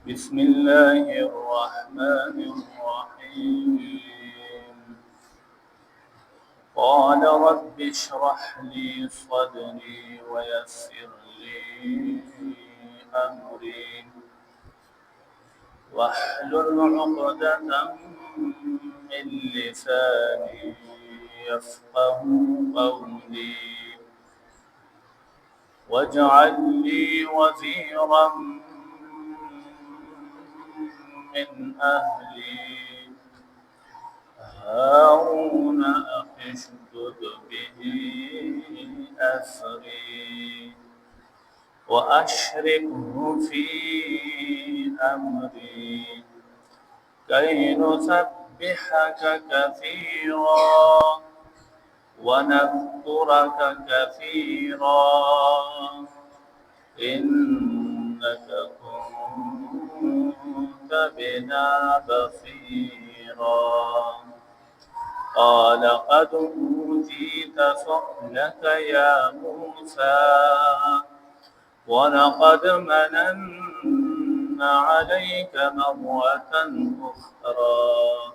بسم الله الرحمن الرحيم. قال رب اشرح لي صدري ويسر لي أمري واحلل عقدة من لساني يفقه قولي واجعل لي وزيرا من أهلي هارون أخي اشدد به أزري وأشركه في أمري كي نسبحك كثيرا ونذكرك كثيرا إنك كنت بنا بصيرا. قال قد أوتيت سؤلك يا موسى ولقد مننا عليك مرة أخرى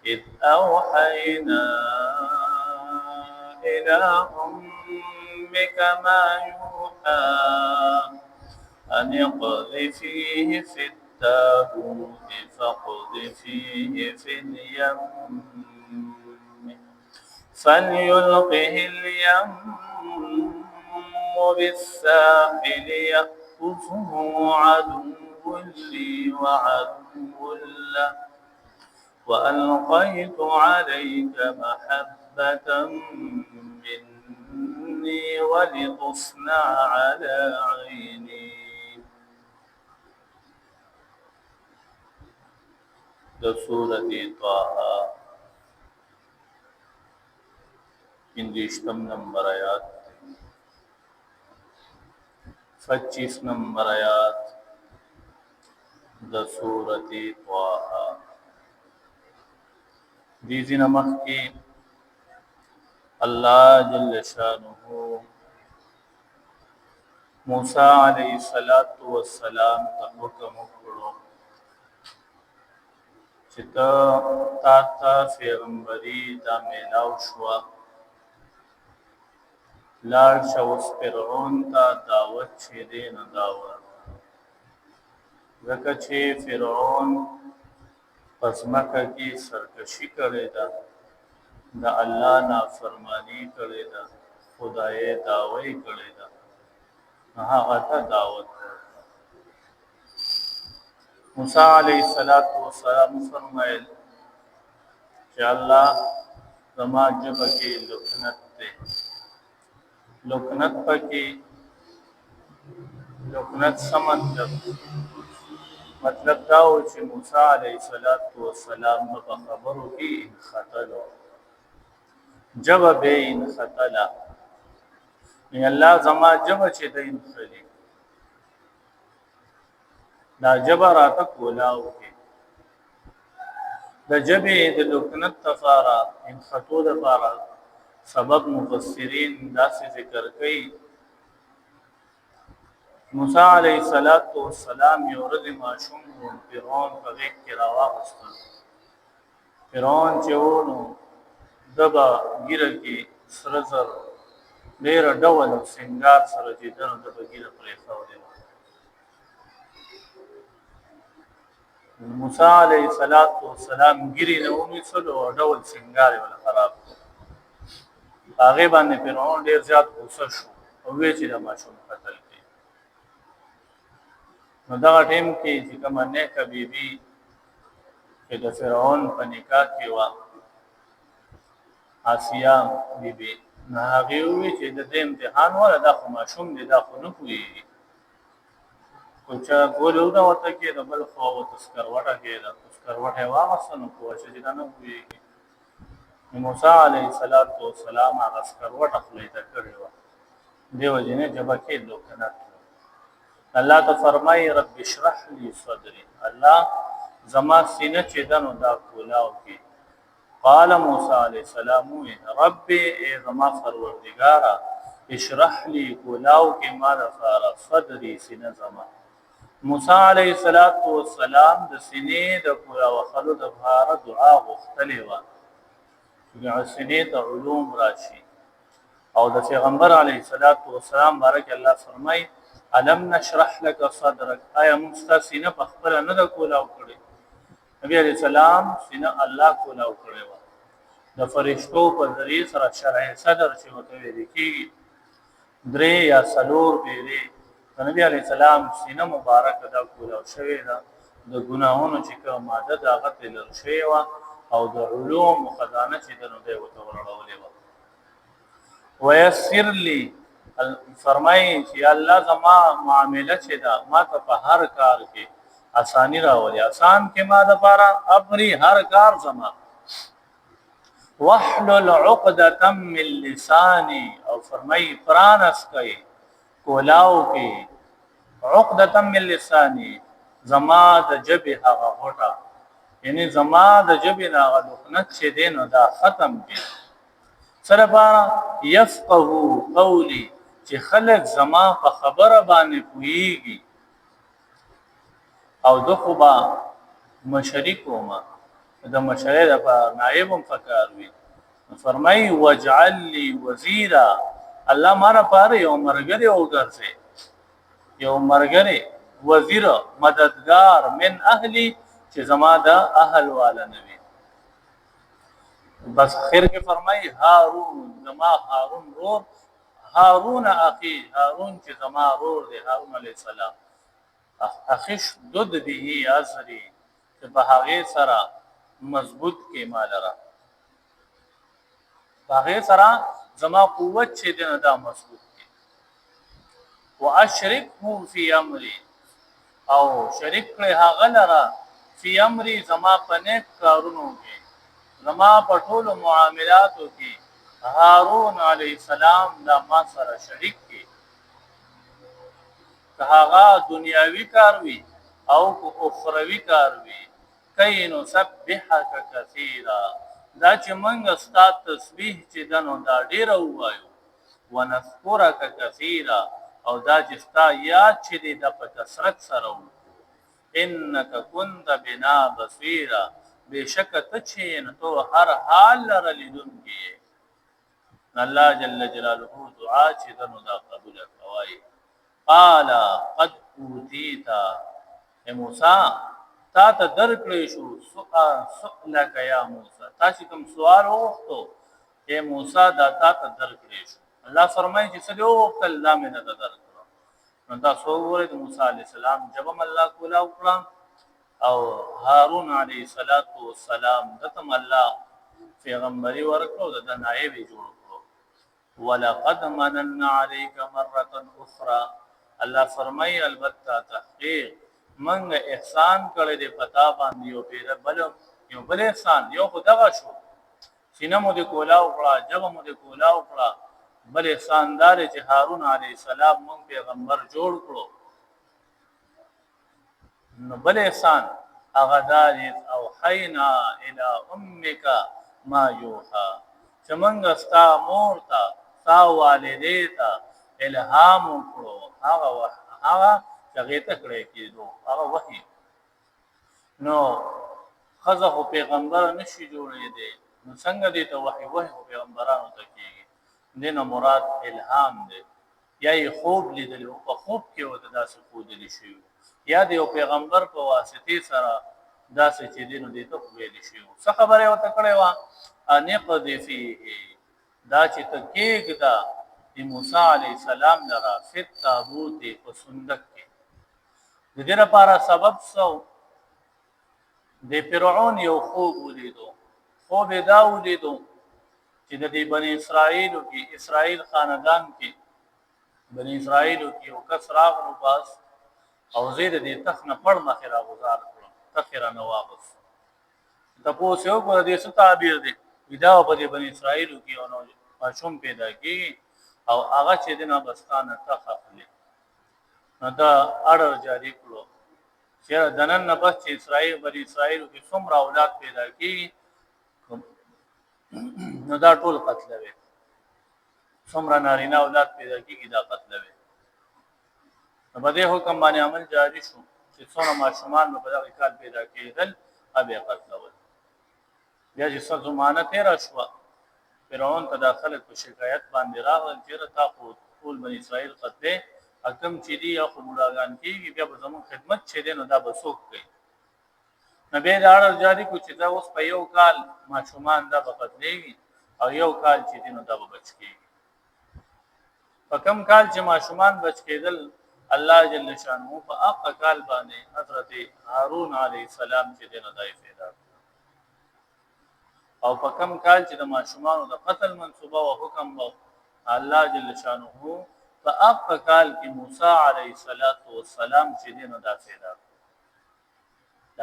إذ أوحينا إلى أمك ما يوحى أن اقذفيه في التابوت فاقذفيه في اليم فليلقه اليم بالساحل يأخذه عدو لي وعدو له وألقيت عليك محبة مني ولتصنع على عيني. سورة طه 25 نمبر آیات 25 نمبر آیات سورة طه. دیزی نمخ کی اللہ جل شانہ موسیٰ علیہ السلام تا حکم کرو چتا تا پیغمبری دا میلاو شوا لار شوس فرعون تا دعوت چه دین دعوت زکا چه فرعون پس مکہ کی سرکشی کرے دا اللہ نافرمانی کرے دا خدای دعوی کرے دا غتا دعوت. موسیٰ علیہ السلام فرمائل کہ اللہ زما جبہ کی لکنت دے لکنت پکی لکنت مطلب داو چې موسی علیہ السلام په خبرو کې انخطلو جب به انخطلا ان الله زما جب چې د انخلی دا جب راته کولاو کې د جبې د لکنت تفارا انخطو د فارا سبب مفسرین داسې ذکر کوي. موسی علیہ السلام یو ورځ ماشوم فرعون په غېږ کې راواغوسته. فرعون چې ونو دبا ګیره کې سره زر ډېر ډول سنگار سره چې دنو دبا ګیره پرېښودې وه. موسی علیہ السلام ګیرې نه ونیسلو او ډول سنگار یې ورله خراب کړو. هغې باندې فرعون ډېر زیات غوسه شو او ویې چې د ماشوم قتل کړي. نو دغه ټیم کې چې کومه نیکه بیبي چې د فرعون په نکاح کې وه آسیه بیبي نو هغې وویل چې د دې امتحان واله دا خو ماشوم دی دا خو نه پوهېږي خو چا ګول ونه ورته کېده بل خوا ورته سکروټه کېده سکروټه یې واخېسته نو پوه شو چې دا نه پوهېږي. نو موسی علیه السلام هغه سکروټه خولې ته کړې وه دې وجې نه جبه کې لکنت الله ته فرمایي رب اشرح لي صدري الله زما سینه چې دنو دا کولاو کې. قال موسی علیہ السلام رب ای زما پروردگارا اشرح لي کولاو کې ما د صدري سینه زما موسی علیه السلام د سینې د پورا وخلو د بهاره دعا غوښتلې و چې سینې ته علوم راشي او د پیغمبر علیه السلام بارک الله فرمای الم نشرح لك صدرك آیا مستسینه په خپل نه د کولاو کړي نبی علیہ السلام سینه الله کولاو کړي و د فرشتو په ذریعہ سره شرح صدر چې وته ویل کیږي درې یا سلور پیری نبی علیہ السلام سینه مبارک دا کولاو شوی دا د ګناهونو چې کومه ماده دا غتل شوی و او د علوم خزانه چې دنو دی وته ورړولې و ويسر لي فرمای چې الله زما معاملې چې دا ما ته په هر کار کې آسانی راولي آسان کې ما د پاره ابري هر کار زما واحلل عقدة من لساني او فرمای پرانس کوي کولاو کې عقدة من لساني زما د جبه هغه غټه یعنی زما د جبه هغه لکنت چې دین دا ختم کی سره بارا يفقهو قولي چې خلق زما په خبره باندې پويږي او دخوبا مشرکو ما د مشرک د نائبم فکر وی فرمای وجعل لي وزيرا الله مارا پاره یو مرګره وګرځي یو مرګره وزیر مددگار من اهلی چې زما د اهل والا نبی بس خیر کې فرمای هارون زما هارون رور هارون اخي هارون چې زما رور دی هارون علی السلام اخش دود به ازری چې په هغه سره مضبوط کې مال را هغه سره زما قوت چې دنه دا مضبوط کې واشرکه فی امری او شریک کړه هغه لرا فی امری زما په نیک کارونو کې زما په ټولو معاملاتو کې هارون علی السلام دا ما سره شریک کی که هغه دنیاوی کار وی او اخروی کار وی کینو سبحک کثیرا دا چې موږ ستاسو تسبیح چې دنو دا ډیر وایو ونذکرک کثیرا او دا چې ستا یاد چې د په کثرت سره وو انک کنت بنا بصیرا بشک ته چې نو تو هر حال لره لیدونکی الله جل جلاله دعا چې دنو دا قبول کوي قال قد اوتیتا موسی تا ته درکړې شو سؤالک یا موسی تاسو کوم سوال وغوښتو اے موسی دا تا ته درکړې شو الله فرمایي چې څه دی وغوښتل دا مې نه درکړو نو تاسو وګورئ موسی علی السلام جب الله کولا وکړه او هارون علیه السلام دتم الله پیغمبري ورکړو د نائب جوړ کړو ولقد مننا عليك مره اخرى الله فرمای البته تحقیق منګ احسان کړی دی پتا باندې یو پیر یو بل احسان یو خدغه شو سینه مو د کولا وکړه جب مو د کولا وکړه بل احسان دار چې هارون علیه السلام مونږ پیغمبر جوړ کړو نو بل احسان هغه دار او حینا الی امک ما یوها چې مونږ ستا مور ته ستا والدې ته الهام وکړو هغه هغه ته کړی کېدو هغه وحی نو خزه پیغمبر نشي جوړې دي نو څنګه دې ته وحی پیغمبرانو ته کېږي دینه مراد الهام دی یا خوب لیدل او خوب کې وته داسې خوب لیدل شي یا د یو پیغمبر په واسطه سره داسې چې دینو دې ته ویل شي څه خبره وته کړې و ان قذفی دا چې تکیګ دا د موسی علی السلام لرا فت تابوت په صندوق کې د دې لپاره سبب سو د فرعون یو خوب ولیدو خوب دا ولیدو چې د دې بنی اسرائیل کې اسرائیل خاندان کې بنی اسرائیل کې یو کس راغلو پاس او زید دې تخنه پړ مخه را گزار کړو تخره نو واپس تاسو یو پر دې څه تعبیر دي دا په دې بنی اسرائیل کې نو ماشوم پیدا کی او هغه چې دنه بستانه تخخلي نو دا اړه جاری کړو چې دنن نه بس چې اسرائیل بنی اسرائیل کې څومره اولاد پیدا کی نو دا ټول قتلوي څومره نارینه اولاد پیدا کیږي دا قتلوي په دې حکم باندې عمل جاری شو چې څونه ماشومان په دغه کال پیدا کېدل ابي قتلول. بیا چې څه زمانه تیر شو فرعون ته داخله په شکایت باندې راغل چې تا خو ټول بنی اسرائیل قتل حکم چې دی یا خو بلاغان کیږي بیا به زمون خدمت چې دی نو دا به څوک کوي. نبی دا اړه جاری کو چې دا اوس په یو کال ماشومان دا به قتلېږي او یو کال چې دی نو دا به بچ کېږي. په کم کال چې ماشومان بچ کېدل الله جل شانه په هغه کال باندې حضرت هارون علیه السلام چې دی نو دای پیدا او په کم کال چې د ماشومانو د قتل منصوبه او حکم وو الله جل شانه په هغه کال کې موسی علیه السلام چې دی نو دا پیدا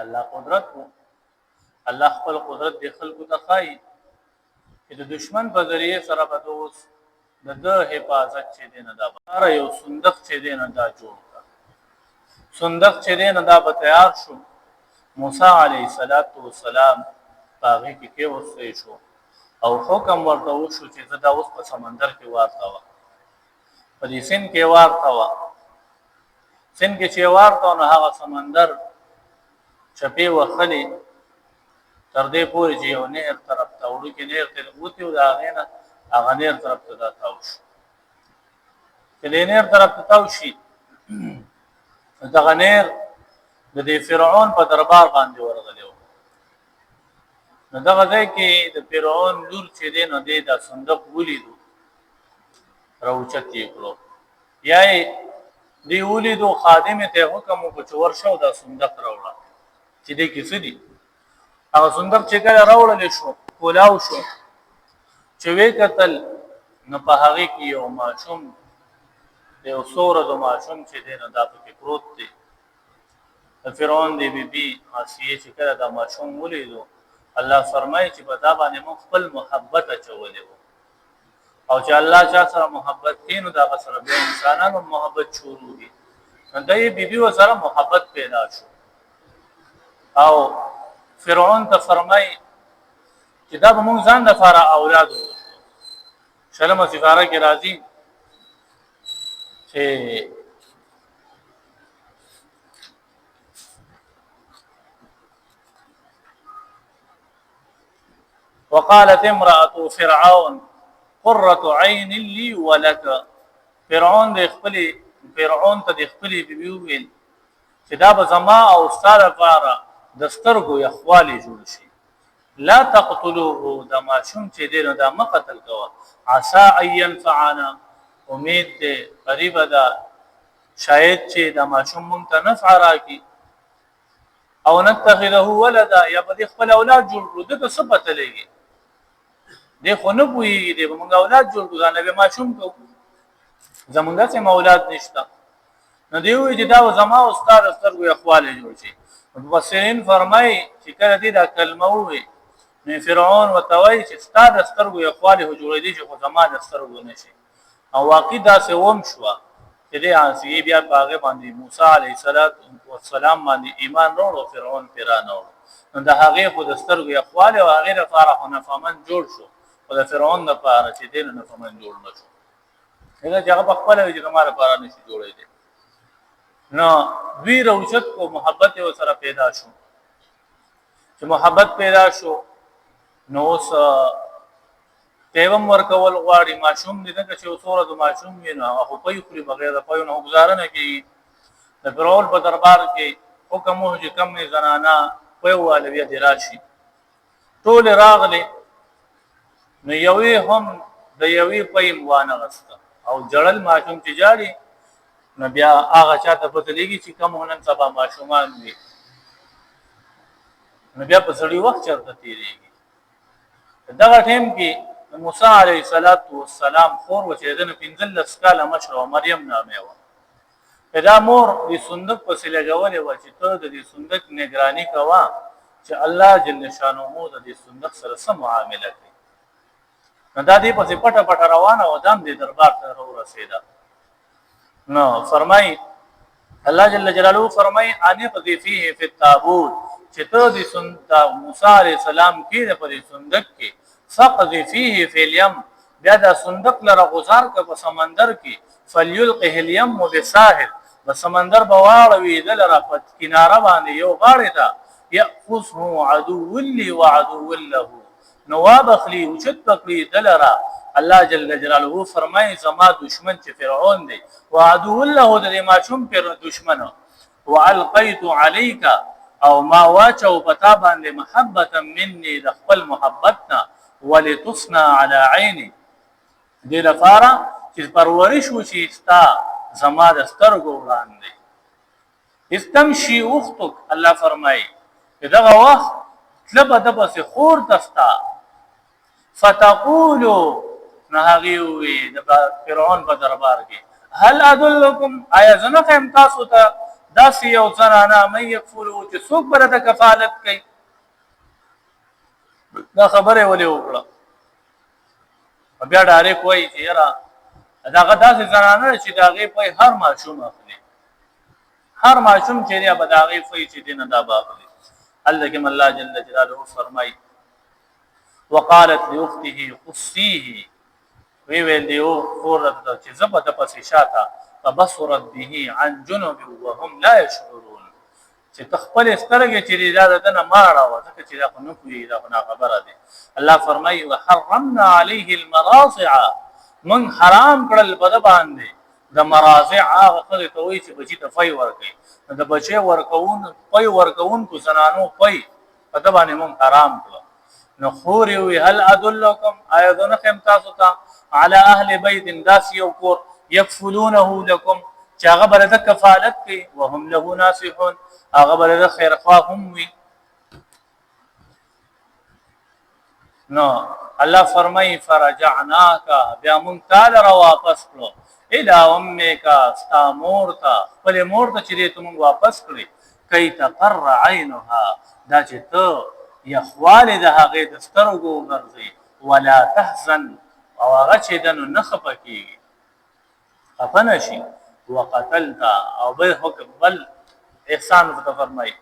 الله قدرت وو. الله خپل قدرت د خلقو ته ښایي چې د دشمن په ذریعه سره به دوس د حفاظت چې دی نه دا بار یو صندوق چې دی نه دا جوړ کړ. صندوق چې دی نه دا به تیار شو. موسی علیه السلام هغه کې وسې شو او حکم ورته وشو چې دا اوس په سمندر کې واقع و په دې سین کې واقع و سین کې چې واقع نو هغه سمندر چپی وخلی تر دې پورې چې یو نهر طرف ته وړو کې نهر ته وته او دا غینه هغه نهر طرف ته دا تاوش چې نهر طرف ته تاوشي دا غنیر د دې فرعون په دربار باندې ورغلی نو دغه ځای کې د فرعون لور چې دی نو دی دا صندوق ولیدو راوچت یې کړو یا دی ولیدو خادم ته حکم وکړ چې ورشو دا صندوق راوړه چې دې کې څه دي. هغه صندوق چې کله راوړل شو کولاو شو چې وې قتل نو په هغه کې یو ماشوم یو سوره د ماشوم چې دی نو دا پکې پروت دی. فرعون دی بی آسیه چې کله دا ماشوم ولیدو الله فرمایي چې په دا باندې مون خپل محبت اچولې وو او چې الله چا سره محبت کینو دا سره به انسانانو محبت شروع دي نو دای بیبي و سره محبت پیدا شو او فرعون ته فرمایي چې دا به مون ځان د فارا اولاد وو. شلمه سفاره کې راځي چې وقالت امرأة فرعون قرة عين لي ولك. فرعون ته د خپلې بیبي وویل چې دا به زما او ستا لپاره د سترګو یخوالی جوړ شي. لا تقتلوه دا ماشوم چې دی نو دا مه قتل کوه. عسى ان ينفعنا امید دی قریبه ده شاید چې دا ماشوم مونږ ته نفع راکړي او نتخذه ولدا یا به خپل اولاد جوړ کړو. دغه څه پته لګي دی خو نه پوهېږي دی به مونږ اولاد جوړ کړو ځانه به ماشوم کوو زمونږ څه اولاد نشته. نو دی وایي چې دا زما او ستا د سترګو یخوالی جوړ شي. مفسرین فرمایي چې کله دې دا کلمه ووایي نو فرعون ورته وایي چې ستا د سترګو یخوالی خو جوړېدی چې خو زما د سترګو نه شي. او واقع داسې وم شوه چې دې آسیې بیا په هغې باندې موسی علیه السلام باندې ایمان راوړ او فرعون پرې رانهوړ. نو د هغې خو د سترګو یخوالی او هغې لپاره خو نفعمند جوړ شو خو د فرعون لپاره چې دی نو نفعمند جوړ نه شو. هغه چې هغه په خپله وایي چې زما لپاره نه شي جوړېدی. نو دوی روشت کو محبت یې ورسره پیدا شو. چې محبت پیدا شو نو اوس پیغام ورکول غواړي ماشوم دې څنګه چې اوسوره د ماشوم وي نو هغه په خوري بغیر د پيو نه گزاره نه کوي. د فرعون په دربار کې حکم وو چې کم زنانا په والوی دي راشي ټول راغلي نو یوې هم د یوې پېم وانه غسته او جړل ماشوم چې جاري نو بیا هغه چاته پته لګي چې کم هنن سبا ماشومان وي نو بیا په سړي وخت چرته تیریږي. دغه ټیم کې موسی علیه السلام خور و چې دنه 15 کاله مشر او مریم نامه و. پیدا مور دې صندوق په سله غولې و چې ته د دې صندوق نگرانی کوا چې الله جل شانه مو د دې صندوق سره سم معامله کوي. نو دا دې په پټه پټه روانه و دام دې دربار ته ورسېده. نو فرمای الله جل جلاله فرمای ان قذ فيه في التابوت چې ته دې صندوق موسی علیه السلام کې په دې صندوق کې فقذ فيه في اليم بیا دا صندوق لره غزار کا په سمندر کې فليلقه اليم بالساحل بس سمندر بواړوي دلره په کناره باندې یو غاړه ته یاخذه عدو لي وعدو له نو وابخلی وچت پکړي دلره الله جل جلاله فرمای زما دشمن چې فرعون دی وعدو له د ماشوم پر دشمن والقيت عليك او ما واچو پتا باندې محبتا مني د خپل محبتنا ولتصنع على عيني دې لپاره چې پرورش وشي استا زما د سترګو وړاندې استمشي اختك الله فرمای دغه وخت لبه د پس خور دستا فتقولوا نهغي د فرعون په دربار کې هل ادلكم ایا زنه فهم تاسو ته داسې یو زنانه مې یکفلو چې څوک بر د کفالت کوي دا خبره ولې وکړه بیا ډارې کوي چې یاره داغه داسې زنانه چې داغه په هر ماشوم اخلي هر ماشوم چې یا بداغه په چې دینه دا باخلي الله کې الله جل جلاله فرمای وقالت لاخته قصيه وی ویل دیو ورته چې زبده پسې شاته فبصرت به عن جنب وهم لا يشعرون چې تخپل سترګې چې دا دنه ماړه و ځکه چې دا نو کوي دا خبره ده الله فرمایي وحرمنا عليه المراضع من حرام کړل په باندې د مراضع هغه خلک ته وایي چې بچی ته فای ورکړي د بچي ورکون کو زنانو پي په باندې من حرام کړل نو خور وی هل ادلکم ايذن خمتاسو ته على اهل بيت داس یو کور يكفلونه لكم چې هغه بل د کفالت کوي وهم له ناصحون هغه بل د خیر خواه هم وي نو الله فرمای فرجعناک بیا مونږ تعالی را واپس کړو الى امک استامور تا بل مور ته چې ته مونږ واپس کړی کای تقر عینها دا چې ته یخوال د هغه د سترګو ګرځي ولا تحزن او هغه چې دنو نخپه کیږي خفنشي وقتلت او بل حکم بل احسان ته فرمای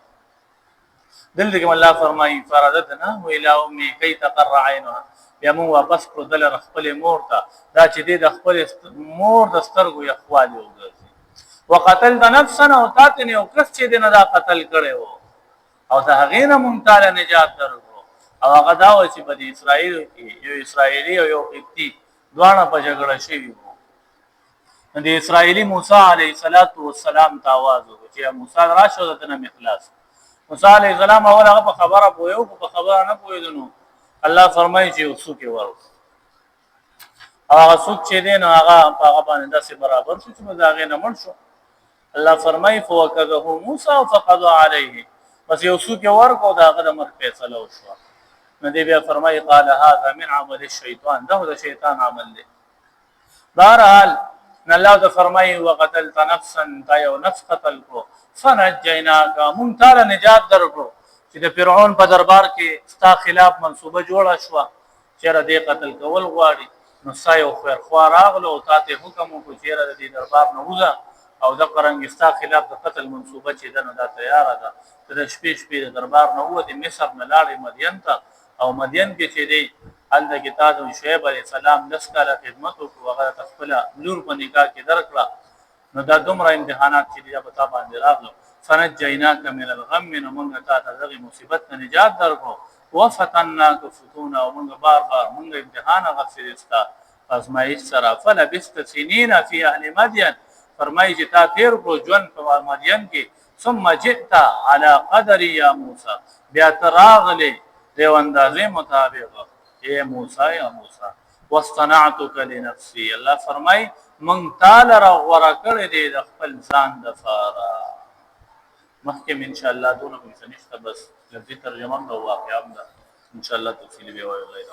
دلته کوم الله فرمای فرادتنا و الى امي كي تقر عينها بیا مون واپس کړو دل خپل مور ته دا چې د خپل مور د سترګو یخوالي وګرځي وقتلت نفسا او تاتنی او کس چې دنه دا قتل کړو او دا غینه مون تعالی نجات درکو او هغه دا و چې بني اسرائیل کې یو اسرائیلی او یو قبطی دواړه په جګړه شوي وو د اسرائیلی موسی علیه السلام ته आवाज وکړ چې موسی راشه دته مخلاص موسی علیه السلام اول هغه په خبره پویو په خبره نه پویدنو الله فرمایي چې وسوکه ورو هغه څوک چې دین هغه په باندې داسې برابر شو چې مزاغه نه مړ شو الله فرمایي فوکذه موسی فقضى عليه بس یو څوک ورکو داغه د مرګ فیصله وشو نو دی بیا فرمایي قال هذا من عمل الشیطان ده د شیطان عمل دی بهرحال الله ته فرمایي وقتلت نفسا دا یو نفس قتل کو فنجیناک مون تعالی نجات درکو چې د فرعون په دربار کې ستا خلاف منصوبه جوړه شو چې را دې قتل کول غواړي نو سایو خیر خو راغلو او تاسو حکم وکړو چې را دې دربار نه وځه او د قرنګ ستا خلاف د قتل منصوبه چې دنه دا تیار ده د شپې د دربار نه وځي مصر نه لاړې مدین ته او مدین کې چې دی الله کتاب شعیب علیہ السلام لسکاله خدمت وکړو هغه خپل نور په نکاح کې درکړه نو دا دومره امتحانات چې دی په تابع باندې راغلو فنجیناک من الغم من ته دغه مصیبت نه نجات درکو وفتناک فتونا ومنګ بار مونږ امتحان غفرستا ازمایش سره فلبست سنین فی اهل مدین فرمایي چې تا تیر کو ژوند په مدین کې ثم جئت على قدر یا موسی بیا تراغله دیو اندازې مطابق اے موسی یا موسی واصطنعتك لنفسي الله فرمای مونږ تعالی را غوړه کړې دې د خپل ځان د فارا محکم ان شاء الله دونه کوم څه نشته بس لفظي ترجمه او واقعا ان شاء الله تفصیلی به وایو